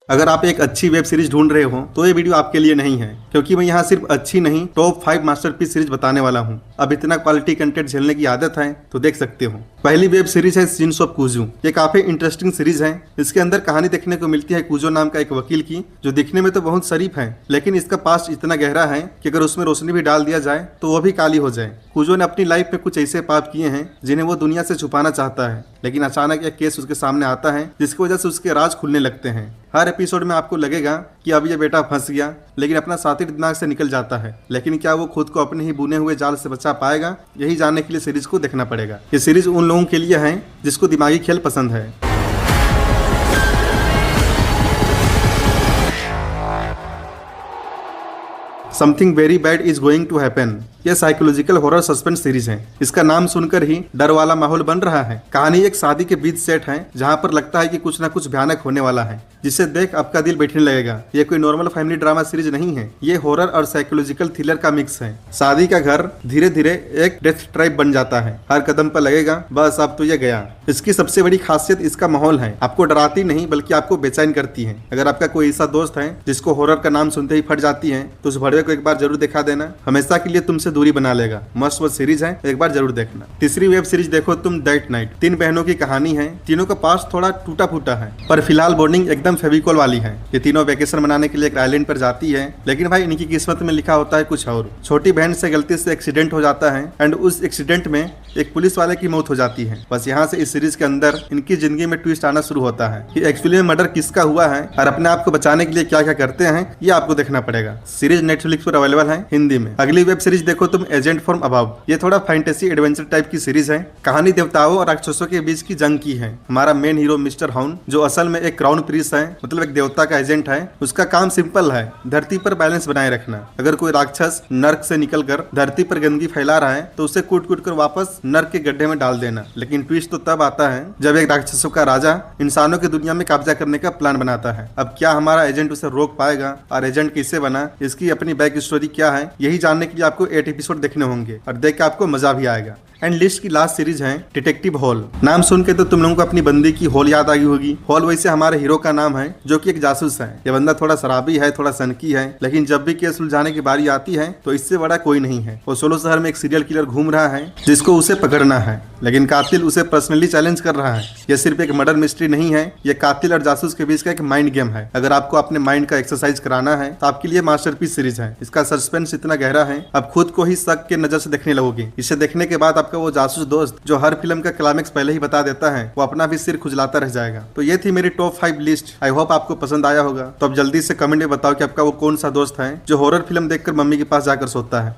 अगर आप एक अच्छी वेब सीरीज ढूंढ रहे हो तो ये वीडियो आपके लिए नहीं है, क्योंकि मैं यहाँ सिर्फ अच्छी नहीं टॉप 5 मास्टरपीस सीरीज बताने वाला हूँ। अब इतना क्वालिटी कंटेंट झेलने की आदत है तो देख सकते हो। पहली वेब सीरीज है सिंस ऑफ कूजू। ये काफी इंटरेस्टिंग सीरीज है। इसके अंदर कहानी देखने को मिलती है कूजो नाम का एक वकील की, जो दिखने में तो बहुत शरीफ है, लेकिन इसका पास्ट इतना गहरा है कि अगर उसमें रोशनी भी डाल दिया जाए तो वो भी काली हो जाए। कूजो ने अपनी लाइफ में कुछ ऐसे पाप किए हैं जिन्हें वो दुनिया से छुपाना चाहता है, लेकिन अचानक एक केस उसके सामने आता है जिसकी वजह से उसके राज खुलने लगते हैं। हर एपिसोड में आपको लगेगा कि अब ये बेटा फंस गया, लेकिन अपना साथी दिमाग से निकल जाता है। लेकिन क्या वो खुद को अपने ही बुने हुए जाल से बचा पाएगा? यही जानने के लिए सीरीज को देखना पड़ेगा। ये सीरीज उन लोगों के लिए है जिसको दिमागी खेल पसंद है। Something very bad is going to happen. यह साइकोलॉजिकल हॉरर सस्पेंस सीरीज है। इसका नाम सुनकर ही डर वाला माहौल बन रहा है। कहानी एक शादी के बीच सेट है जहां पर लगता है कि कुछ ना कुछ भयानक होने वाला है, जिसे देख आपका दिल बैठने लगेगा। ये कोई नॉर्मल फैमिली ड्रामा सीरीज नहीं है, ये हॉरर और साइकोलॉजिकल थ्रिलर का मिक्स है। शादी का घर धीरे धीरे एक डेथ ट्रैप बन जाता है। हर कदम पर लगेगा बस अब तो ये गया। इसकी सबसे बड़ी खासियत इसका माहौल है। आपको डराती नहीं बल्कि आपको बेचैन करती है। अगर आपका कोई ऐसा दोस्त है जिसको हॉरर का नाम सुनते ही फट जाती है तो उस भड़वे को एक बार जरूर दिखा देना, हमेशा के लिए तुमसे दूरी बना लेगा। मस्त वो सीरीज है, एक बार जरूर देखना। तीसरी वेब सीरीज देखो तुम, दैट नाइट। 3 बहनों की कहानी है। तीनों का पास्ट थोड़ा टूटा फूटा है, पर फिलहाल बॉन्डिंग एकदम फेविकॉल वाली है। ये तीनों वेकेशन मनाने के लिए एक आइलैंड पर जाती है, लेकिन भाई इनकी किस्मत में लिखा होता है कुछ और। छोटी बहन से गलती से एक्सीडेंट हो जाता है एंड उस एक्सीडेंट में एक पुलिस वाले की मौत हो जाती है। बस यहाँ से इस सीरीज के अंदर इनकी जिंदगी में ट्विस्ट आना शुरू होता है कि एक्चुअली में मर्डर किसका हुआ है और अपने आप को बचाने के लिए क्या क्या करते हैं, ये आपको देखना पड़ेगा। सीरीज नेटफ्लिक्स पर अवेलेबल है हिंदी में। अगली वेब सीरीज देखो तुम, एजेंट फ्रॉम अबव। ये थोड़ा फैंटेसी एडवेंचर टाइप की सीरीज है। कहानी देवताओं और राक्षसों के बीच की जंग की है। हमारा मेन हीरो मिस्टर हाउन, जो असल में एक क्राउन प्रिंस है, मतलब एक देवता का एजेंट है। उसका काम सिंपल है, धरती पर बैलेंस बनाए रखना। अगर कोई राक्षस नर्क से निकलकर धरती पर गंदगी फैला रहा है तो उसे कूट कूट कर वापस नर्क के गड्ढे में डाल देना। लेकिन ट्विस्ट तो तब आता है जब एक राक्षसों का राजा इंसानों की दुनिया में कब्जा करने का प्लान बनाता है। अब क्या हमारा एजेंट उसे रोक पाएगा और एजेंट किससे बना, इसकी अपनी बैक स्टोरी क्या है, यही जानने के लिए आपको 8 एपिसोड देखने होंगे और देख के आपको मजा भी आएगा। एंड लिस्ट की लास्ट सीरीज है डिटेक्टिव हॉल। नाम सुन के तो तुम लोगों को अपनी बंदी की हॉल याद आई होगी। हॉल वैसे हमारे हीरो का नाम है, जो कि एक जासूस है। ये बंदा थोड़ा शराबी है, थोड़ा सनकी है, लेकिन जब भी केस सुलझाने की बारी आती है तो इससे बड़ा कोई नहीं है। वो सोलो शहर में एक सीरियल किलर घूम रहा है जिसको उसे पकड़ना है, लेकिन कातिल उसे पर्सनली चैलेंज कर रहा है। ये सिर्फ एक मर्डर मिस्ट्री नहीं है, ये कातिल और जासूस के बीच का एक माइंड गेम है। अगर आपको अपने माइंड का एक्सरसाइज कराना है तो आपके लिए मास्टरपीस सीरीज है। इसका सस्पेंस इतना गहरा है, आप खुद को ही शक के नजर से देखने लगोगे। इसे देखने के बाद आपका वो जासूस दोस्त जो हर फिल्म का क्लाइमेक्स पहले ही बता देता है, वो अपना भी सिर खुजलाता रह जाएगा। तो ये थी मेरी टॉप 5 लिस्ट। आई होप आपको पसंद आया होगा। तो अब जल्दी से कमेंट में बताओ कि आपका वो कौन सा दोस्त है जो हॉरर फिल्म देखकर मम्मी के पास जाकर सोता है।